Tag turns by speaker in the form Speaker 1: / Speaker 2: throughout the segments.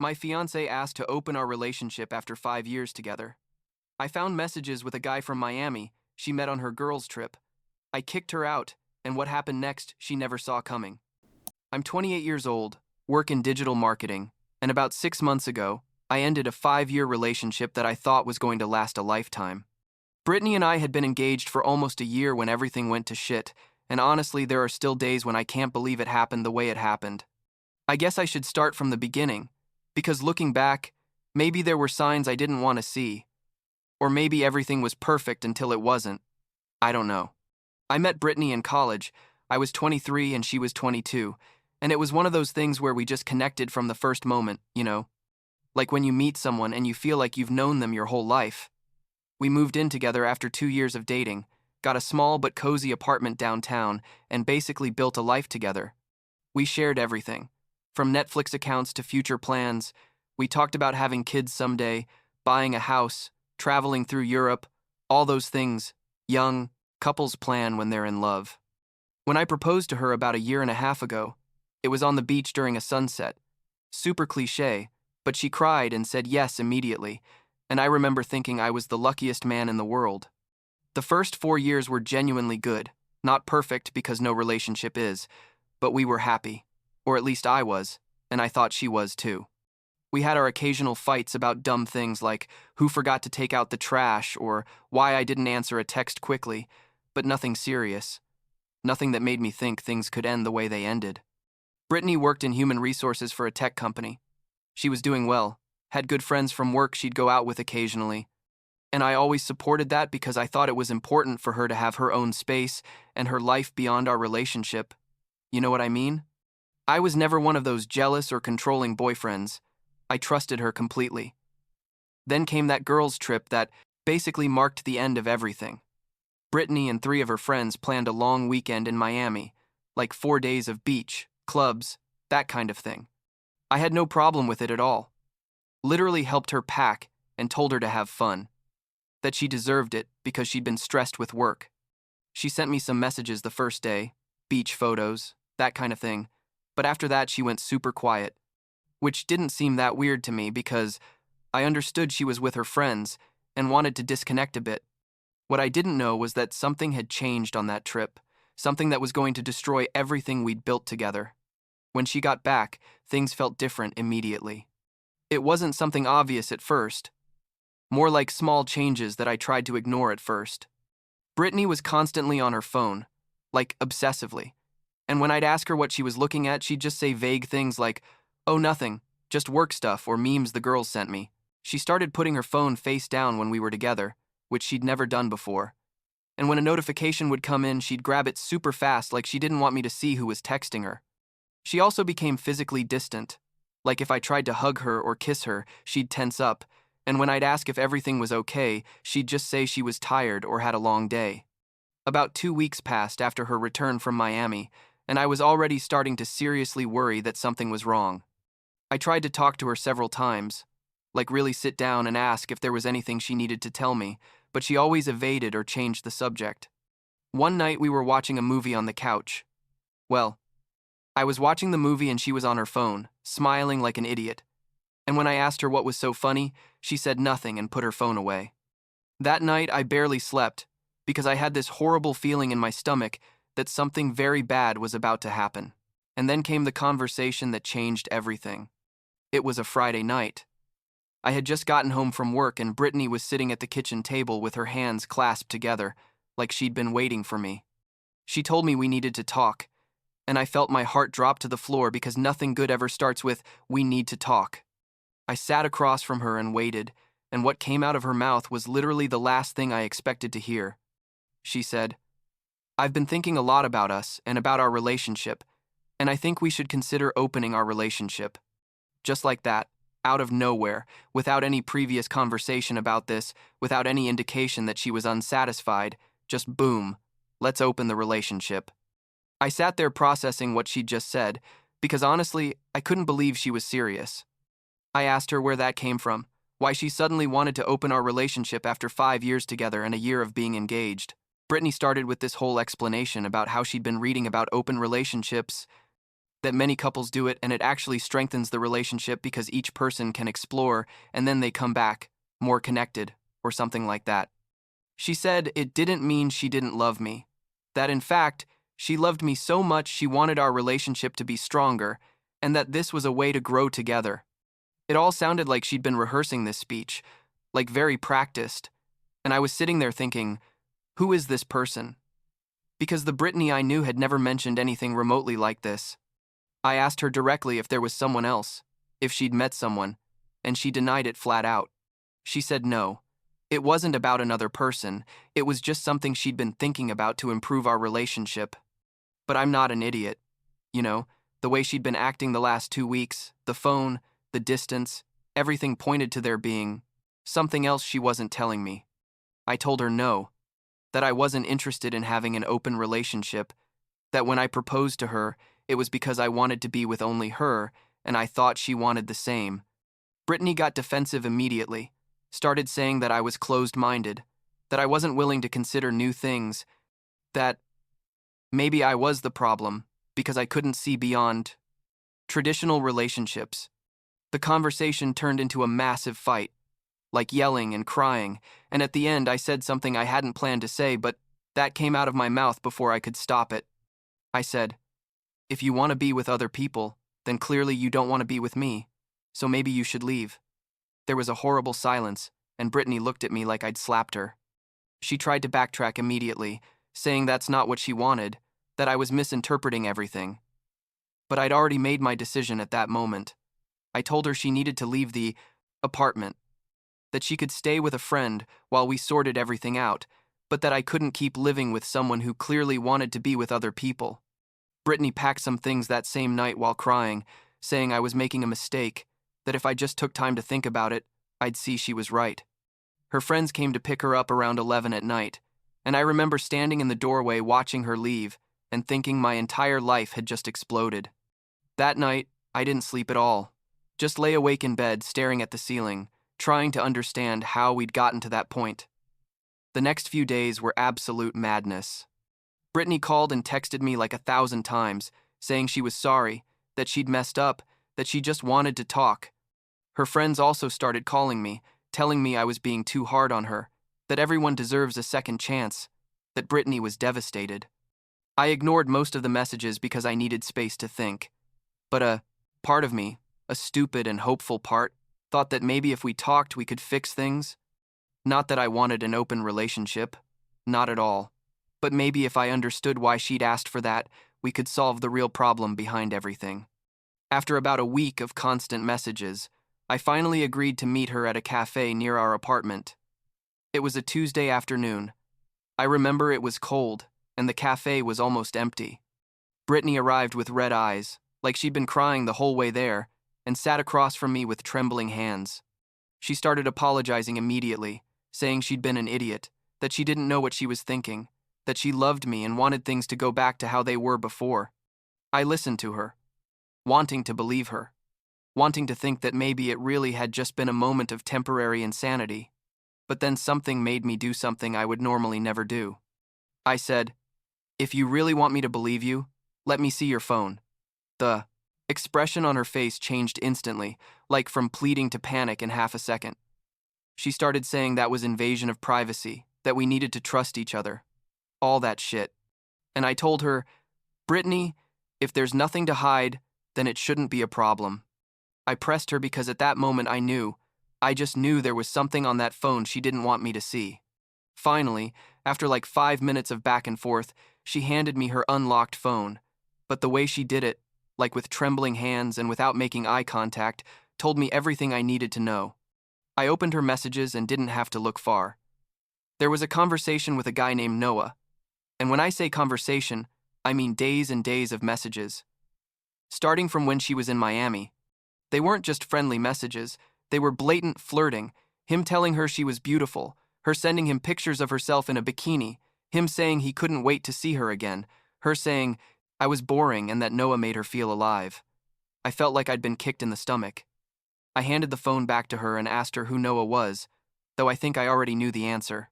Speaker 1: My fiancée asked to open our relationship after 5 years together. I found messages with a guy from Miami she met on her girls' trip. I kicked her out, and what happened next, she never saw coming. I'm 28 years old, work in digital marketing, and about 6 months ago, I ended a 5-year relationship that I thought was going to last a lifetime. Brittany and I had been engaged for almost a year when everything went to shit, and honestly, there are still days when I can't believe it happened the way it happened. I guess I should start from the beginning, because looking back, maybe there were signs I didn't want to see. Or maybe everything was perfect until it wasn't. I don't know. I met Brittany in college. I was 23 and she was 22, and it was one of those things where we just connected from the first moment, you know? Like when you meet someone and you feel like you've known them your whole life. We moved in together after 2 years of dating, got a small but cozy apartment downtown, and basically built a life together. We shared everything. From Netflix accounts to future plans, we talked about having kids someday, buying a house, traveling through Europe, all those things young couples plan when they're in love. When I proposed to her about a year and a half ago, it was on the beach during a sunset. Super cliché, but she cried and said yes immediately, and I remember thinking I was the luckiest man in the world. The first 4 years were genuinely good, not perfect because no relationship is, but we were happy. Or at least I was, and I thought she was too. We had our occasional fights about dumb things like who forgot to take out the trash or why I didn't answer a text quickly, but nothing serious. Nothing that made me think things could end the way they ended. Brittany worked in human resources for a tech company. She was doing well, had good friends from work she'd go out with occasionally, and I always supported that because I thought it was important for her to have her own space and her life beyond our relationship. You know what I mean? I was never one of those jealous or controlling boyfriends. I trusted her completely. Then came that girls' trip that basically marked the end of everything. Brittany and 3 of her friends planned a long weekend in Miami, like 4 days of beach, clubs, that kind of thing. I had no problem with it at all. Literally helped her pack and told her to have fun. That she deserved it because she'd been stressed with work. She sent me some messages the first day, beach photos, that kind of thing, but after that she went super quiet, which didn't seem that weird to me because I understood she was with her friends and wanted to disconnect a bit. What I didn't know was that something had changed on that trip, something that was going to destroy everything we'd built together. When she got back, things felt different immediately. It wasn't something obvious at first, more like small changes that I tried to ignore at first. Brittany was constantly on her phone, like obsessively, and when I'd ask her what she was looking at, she'd just say vague things like, "Oh, nothing, just work stuff or memes the girls sent me." She started putting her phone face down when we were together, which she'd never done before. And when a notification would come in, she'd grab it super fast like she didn't want me to see who was texting her. She also became physically distant, like if I tried to hug her or kiss her, she'd tense up, and when I'd ask if everything was okay, she'd just say she was tired or had a long day. About 2 weeks passed after her return from Miami, and I was already starting to seriously worry that something was wrong. I tried to talk to her several times, like really sit down and ask if there was anything she needed to tell me, but she always evaded or changed the subject. One night we were watching a movie on the couch. Well, I was watching the movie and she was on her phone, smiling like an idiot. And when I asked her what was so funny, she said nothing and put her phone away. That night I barely slept because I had this horrible feeling in my stomach that something very bad was about to happen. And then came the conversation that changed everything. It was a Friday night. I had just gotten home from work and Brittany was sitting at the kitchen table with her hands clasped together, like she'd been waiting for me. She told me we needed to talk, and I felt my heart drop to the floor because nothing good ever starts with, "We need to talk." I sat across from her and waited, and what came out of her mouth was literally the last thing I expected to hear. She said, "I've been thinking a lot about us and about our relationship, and I think we should consider opening our relationship." Just like that, out of nowhere, without any previous conversation about this, without any indication that she was unsatisfied, just boom, let's open the relationship. I sat there processing what she'd just said, because honestly, I couldn't believe she was serious. I asked her where that came from, why she suddenly wanted to open our relationship after 5 years together and a year of being engaged. Brittany started with this whole explanation about how she'd been reading about open relationships, that many couples do it and it actually strengthens the relationship because each person can explore and then they come back, more connected, or something like that. She said it didn't mean she didn't love me, that in fact, she loved me so much she wanted our relationship to be stronger, and that this was a way to grow together. It all sounded like she'd been rehearsing this speech, like very practiced, and I was sitting there thinking, who is this person? Because the Brittany I knew had never mentioned anything remotely like this. I asked her directly if there was someone else, if she'd met someone, and she denied it flat out. She said no. It wasn't about another person, it was just something she'd been thinking about to improve our relationship. But I'm not an idiot. You know, the way she'd been acting the last 2 weeks, the phone, the distance, everything pointed to there being something else she wasn't telling me. I told her no, that I wasn't interested in having an open relationship, that when I proposed to her, it was because I wanted to be with only her, and I thought she wanted the same. Brittany got defensive immediately, started saying that I was closed-minded, that I wasn't willing to consider new things, that maybe I was the problem because I couldn't see beyond traditional relationships. The conversation turned into a massive fight, like yelling and crying, and at the end I said something I hadn't planned to say, but that came out of my mouth before I could stop it. I said, if you want to be with other people, then clearly you don't want to be with me, so maybe you should leave. There was a horrible silence, and Brittany looked at me like I'd slapped her. She tried to backtrack immediately, saying that's not what she wanted, that I was misinterpreting everything. But I'd already made my decision at that moment. I told her she needed to leave the apartment, that she could stay with a friend while we sorted everything out, but that I couldn't keep living with someone who clearly wanted to be with other people. Brittany packed some things that same night while crying, saying I was making a mistake, that if I just took time to think about it, I'd see she was right. Her friends came to pick her up around 11 at night, and I remember standing in the doorway watching her leave and thinking my entire life had just exploded. That night, I didn't sleep at all, just lay awake in bed staring at the ceiling, trying to understand how we'd gotten to that point. The next few days were absolute madness. Brittany called and texted me like 1,000 times, saying she was sorry, that she'd messed up, that she just wanted to talk. Her friends also started calling me, telling me I was being too hard on her, that everyone deserves a second chance, that Brittany was devastated. I ignored most of the messages because I needed space to think. But a part of me, a stupid and hopeful part, thought that maybe if we talked we could fix things. Not that I wanted an open relationship, not at all. But maybe if I understood why she'd asked for that, we could solve the real problem behind everything. After about a week of constant messages, I finally agreed to meet her at a cafe near our apartment. It was a Tuesday afternoon. I remember it was cold, and the cafe was almost empty. Brittany arrived with red eyes, like she'd been crying the whole way there, and sat across from me with trembling hands. She started apologizing immediately, saying she'd been an idiot, that she didn't know what she was thinking, that she loved me and wanted things to go back to how they were before. I listened to her, wanting to believe her, wanting to think that maybe it really had just been a moment of temporary insanity. But then something made me do something I would normally never do. I said, if you really want me to believe you, let me see your phone. The expression on her face changed instantly, like from pleading to panic in half a second. She started saying that was invasion of privacy, that we needed to trust each other. All that shit. And I told her, Brittany, if there's nothing to hide, then it shouldn't be a problem. I pressed her because at that moment I just knew there was something on that phone she didn't want me to see. Finally, after like 5 minutes of back and forth, she handed me her unlocked phone. But the way she did it, like with trembling hands and without making eye contact, told me everything I needed to know. I opened her messages and didn't have to look far. There was a conversation with a guy named Noah. And when I say conversation, I mean days and days of messages. Starting from when she was in Miami. They weren't just friendly messages, they were blatant flirting, him telling her she was beautiful, her sending him pictures of herself in a bikini, him saying he couldn't wait to see her again, her saying I was boring and that Noah made her feel alive. I felt like I'd been kicked in the stomach. I handed the phone back to her and asked her who Noah was, though I think I already knew the answer.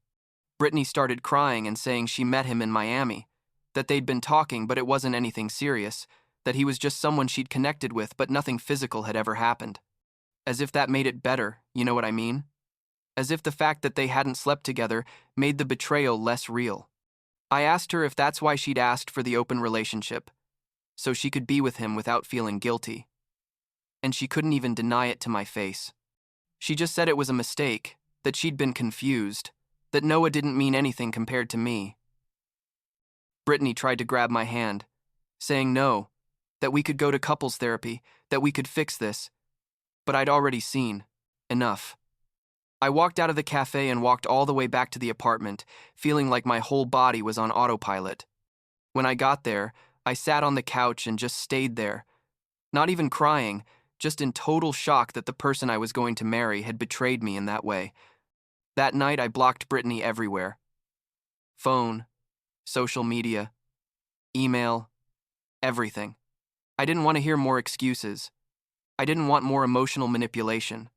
Speaker 1: Brittany started crying and saying she met him in Miami, that they'd been talking but it wasn't anything serious, that he was just someone she'd connected with, but nothing physical had ever happened. As if that made it better, you know what I mean? As if the fact that they hadn't slept together made the betrayal less real. I asked her if that's why she'd asked for the open relationship, so she could be with him without feeling guilty. And she couldn't even deny it to my face. She just said it was a mistake, that she'd been confused, that Noah didn't mean anything compared to me. Brittany tried to grab my hand, saying no, that we could go to couples therapy, that we could fix this, but I'd already seen enough. I walked out of the cafe and walked all the way back to the apartment, feeling like my whole body was on autopilot. When I got there, I sat on the couch and just stayed there, not even crying, just in total shock that the person I was going to marry had betrayed me in that way. That night, I blocked Brittany everywhere. Phone, social media, email, everything. I didn't want to hear more excuses. I didn't want more emotional manipulation.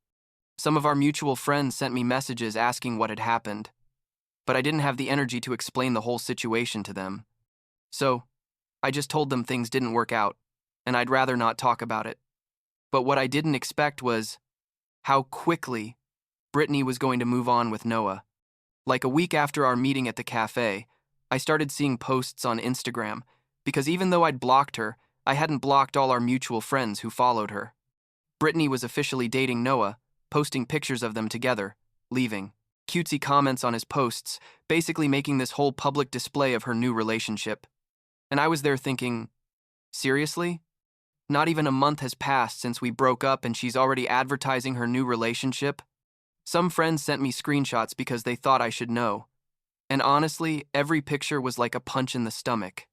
Speaker 1: Some of our mutual friends sent me messages asking what had happened, but I didn't have the energy to explain the whole situation to them. So, I just told them things didn't work out, and I'd rather not talk about it. But what I didn't expect was how quickly Brittany was going to move on with Noah. Like a week after our meeting at the cafe, I started seeing posts on Instagram, because even though I'd blocked her, I hadn't blocked all our mutual friends who followed her. Brittany was officially dating Noah, posting pictures of them together, leaving cutesy comments on his posts, basically making this whole public display of her new relationship. And I was there thinking, seriously? Not even a month has passed since we broke up and she's already advertising her new relationship? Some friends sent me screenshots because they thought I should know. And honestly, every picture was like a punch in the stomach.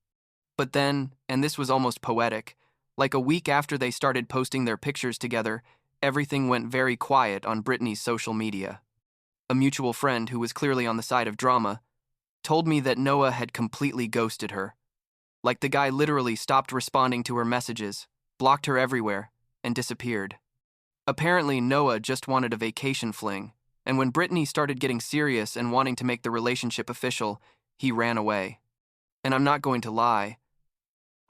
Speaker 1: But then, and this was almost poetic, like a week after they started posting their pictures together, everything went very quiet on Brittany's social media. A mutual friend who was clearly on the side of drama told me that Noah had completely ghosted her. Like the guy literally stopped responding to her messages, blocked her everywhere, and disappeared. Apparently, Noah just wanted a vacation fling, and when Brittany started getting serious and wanting to make the relationship official, he ran away. And I'm not going to lie,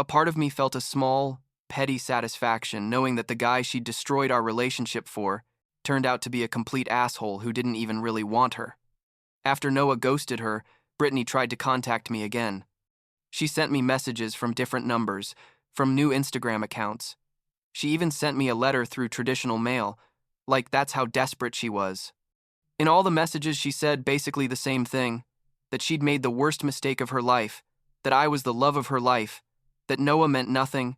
Speaker 1: a part of me felt a small, petty satisfaction knowing that the guy she'd destroyed our relationship for turned out to be a complete asshole who didn't even really want her. After Noah ghosted her, Brittany tried to contact me again. She sent me messages from different numbers, from new Instagram accounts. She even sent me a letter through traditional mail, like that's how desperate she was. In all the messages she said basically the same thing, that she'd made the worst mistake of her life, that I was the love of her life, that Noah meant nothing,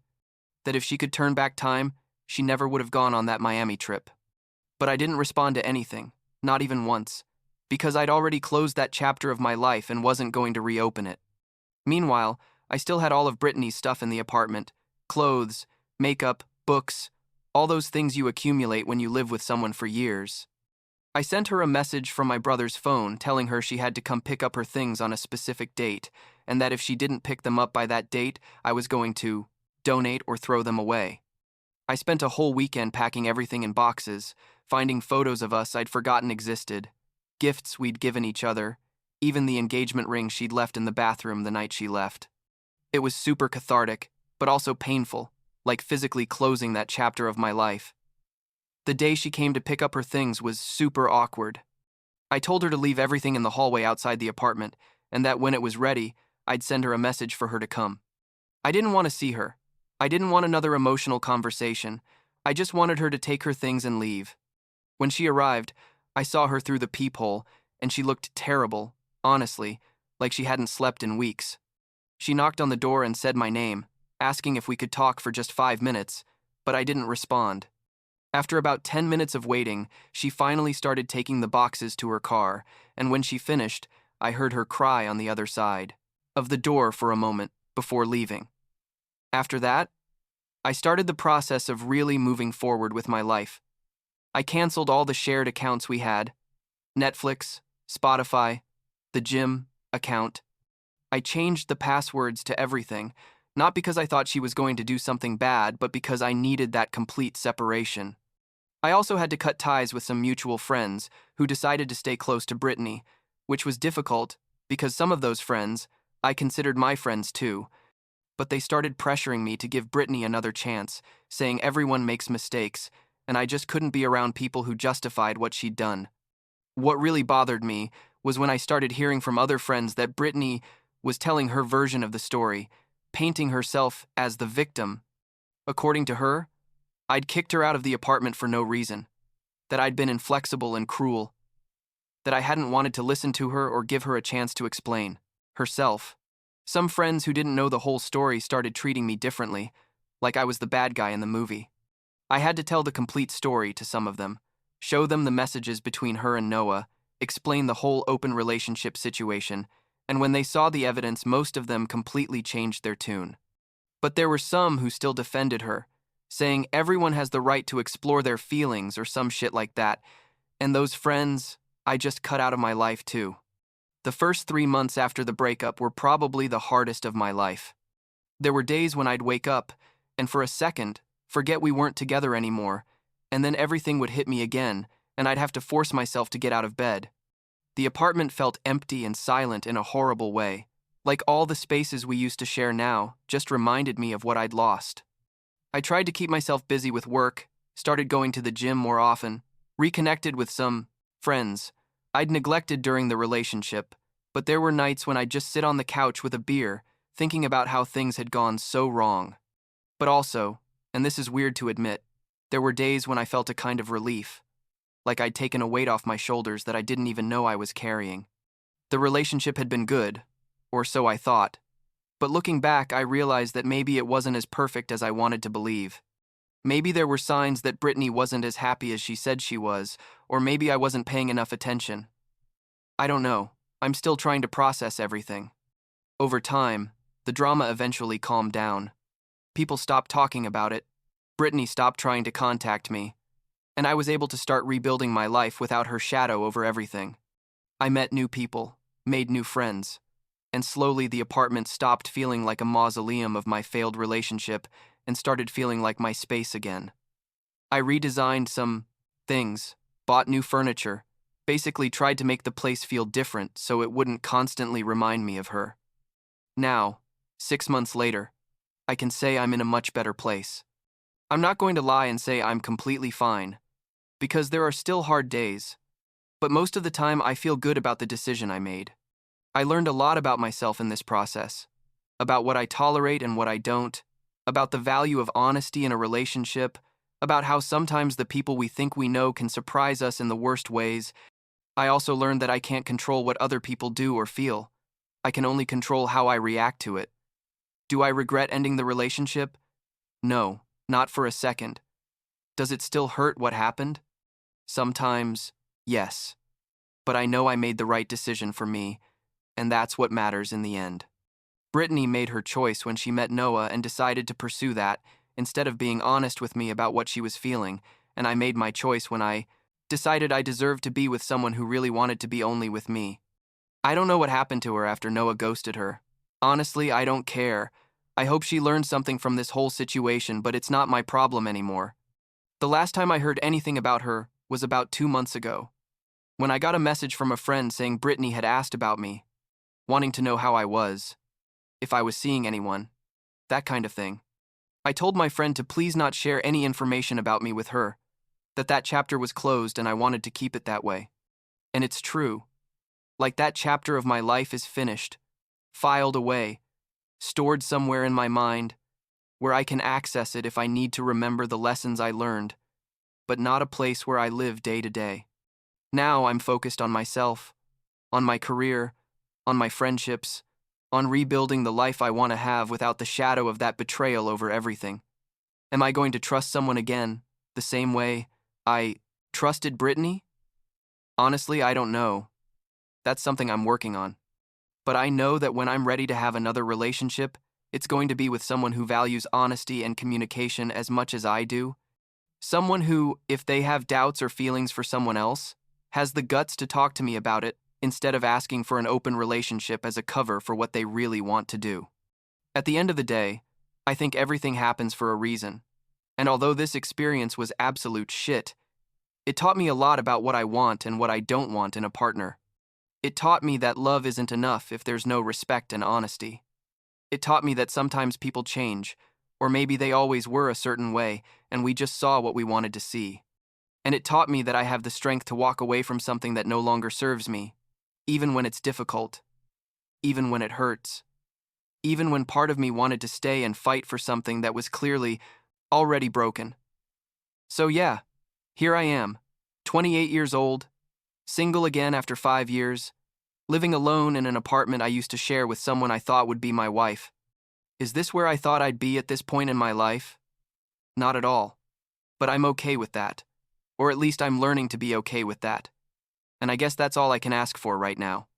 Speaker 1: that if she could turn back time, she never would have gone on that Miami trip. But I didn't respond to anything, not even once, because I'd already closed that chapter of my life and wasn't going to reopen it. Meanwhile, I still had all of Brittany's stuff in the apartment, clothes, makeup, books, all those things you accumulate when you live with someone for years. I sent her a message from my brother's phone telling her she had to come pick up her things on a specific date, and that if she didn't pick them up by that date, I was going to donate or throw them away. I spent a whole weekend packing everything in boxes, finding photos of us I'd forgotten existed, gifts we'd given each other, even the engagement ring she'd left in the bathroom the night she left. It was super cathartic, but also painful, like physically closing that chapter of my life. The day she came to pick up her things was super awkward. I told her to leave everything in the hallway outside the apartment, and that when it was ready, I'd send her a message for her to come. I didn't want to see her. I didn't want another emotional conversation. I just wanted her to take her things and leave. When she arrived, I saw her through the peephole, and she looked terrible, honestly, like she hadn't slept in weeks. She knocked on the door and said my name, asking if we could talk for just 5 minutes, but I didn't respond. After about 10 minutes of waiting, she finally started taking the boxes to her car, and when she finished, I heard her cry on the other side of the door for a moment before leaving. After that, I started the process of really moving forward with my life. I canceled all the shared accounts we had, Netflix, Spotify, the gym account. I changed the passwords to everything, not because I thought she was going to do something bad, but because I needed that complete separation. I also had to cut ties with some mutual friends who decided to stay close to Brittany, which was difficult because some of those friends I considered my friends too, but they started pressuring me to give Brittany another chance, saying everyone makes mistakes, and I just couldn't be around people who justified what she'd done. What really bothered me was when I started hearing from other friends that Brittany was telling her version of the story, painting herself as the victim. According to her, I'd kicked her out of the apartment for no reason, that I'd been inflexible and cruel, that I hadn't wanted to listen to her or give her a chance to explain herself. Some friends who didn't know the whole story started treating me differently, like I was the bad guy in the movie. I had to tell the complete story to some of them, show them the messages between her and Noah, explain the whole open relationship situation, and when they saw the evidence, most of them completely changed their tune. But there were some who still defended her, saying everyone has the right to explore their feelings or some shit like that, and those friends, I just cut out of my life too. The first 3 months after the breakup were probably the hardest of my life. There were days when I'd wake up, and for a second, forget we weren't together anymore, and then everything would hit me again, and I'd have to force myself to get out of bed. The apartment felt empty and silent in a horrible way, like all the spaces we used to share now just reminded me of what I'd lost. I tried to keep myself busy with work, started going to the gym more often, reconnected with some friends I'd neglected during the relationship, but there were nights when I'd just sit on the couch with a beer, thinking about how things had gone so wrong. But also, and this is weird to admit, there were days when I felt a kind of relief, like I'd taken a weight off my shoulders that I didn't even know I was carrying. The relationship had been good, or so I thought, but looking back, I realized that maybe it wasn't as perfect as I wanted to believe. Maybe there were signs that Brittany wasn't as happy as she said she was, or maybe I wasn't paying enough attention. I don't know. I'm still trying to process everything. Over time, the drama eventually calmed down. People stopped talking about it. Brittany stopped trying to contact me, and I was able to start rebuilding my life without her shadow over everything. I met new people, made new friends, and slowly the apartment stopped feeling like a mausoleum of my failed relationship and started feeling like my space again. I redesigned some things, bought new furniture, basically tried to make the place feel different so it wouldn't constantly remind me of her. Now, 6 months later, I can say I'm in a much better place. I'm not going to lie and say I'm completely fine, because there are still hard days, but most of the time I feel good about the decision I made. I learned a lot about myself in this process, about what I tolerate and what I don't, about the value of honesty in a relationship, about how sometimes the people we think we know can surprise us in the worst ways. I also learned that I can't control what other people do or feel. I can only control how I react to it. Do I regret ending the relationship? No, not for a second. Does it still hurt what happened? Sometimes, yes. But I know I made the right decision for me, and that's what matters in the end. Brittany made her choice when she met Noah and decided to pursue that, instead of being honest with me about what she was feeling, and I made my choice when I decided I deserved to be with someone who really wanted to be only with me. I don't know what happened to her after Noah ghosted her. Honestly, I don't care. I hope she learned something from this whole situation, but it's not my problem anymore. The last time I heard anything about her was about 2 months ago, when I got a message from a friend saying Brittany had asked about me, wanting to know how I was, if I was seeing anyone, that kind of thing. I told my friend to please not share any information about me with her, that chapter was closed and I wanted to keep it that way. And it's true. Like that chapter of my life is finished, filed away, stored somewhere in my mind, where I can access it if I need to remember the lessons I learned, but not a place where I live day to day. Now I'm focused on myself, on my career, on my friendships, on rebuilding the life I want to have without the shadow of that betrayal over everything. Am I going to trust someone again, the same way I trusted Brittany? Honestly, I don't know. That's something I'm working on. But I know that when I'm ready to have another relationship, it's going to be with someone who values honesty and communication as much as I do. Someone who, if they have doubts or feelings for someone else, has the guts to talk to me about it instead of asking for an open relationship as a cover for what they really want to do. At the end of the day, I think everything happens for a reason. And although this experience was absolute shit, it taught me a lot about what I want and what I don't want in a partner. It taught me that love isn't enough if there's no respect and honesty. It taught me that sometimes people change, or maybe they always were a certain way, and we just saw what we wanted to see. And it taught me that I have the strength to walk away from something that no longer serves me, even when it's difficult, even when it hurts, even when part of me wanted to stay and fight for something that was clearly already broken. So yeah, here I am, 28 years old, single again after 5 years, living alone in an apartment I used to share with someone I thought would be my wife. Is this where I thought I'd be at this point in my life? Not at all. But I'm okay with that. Or at least I'm learning to be okay with that. And I guess that's all I can ask for right now.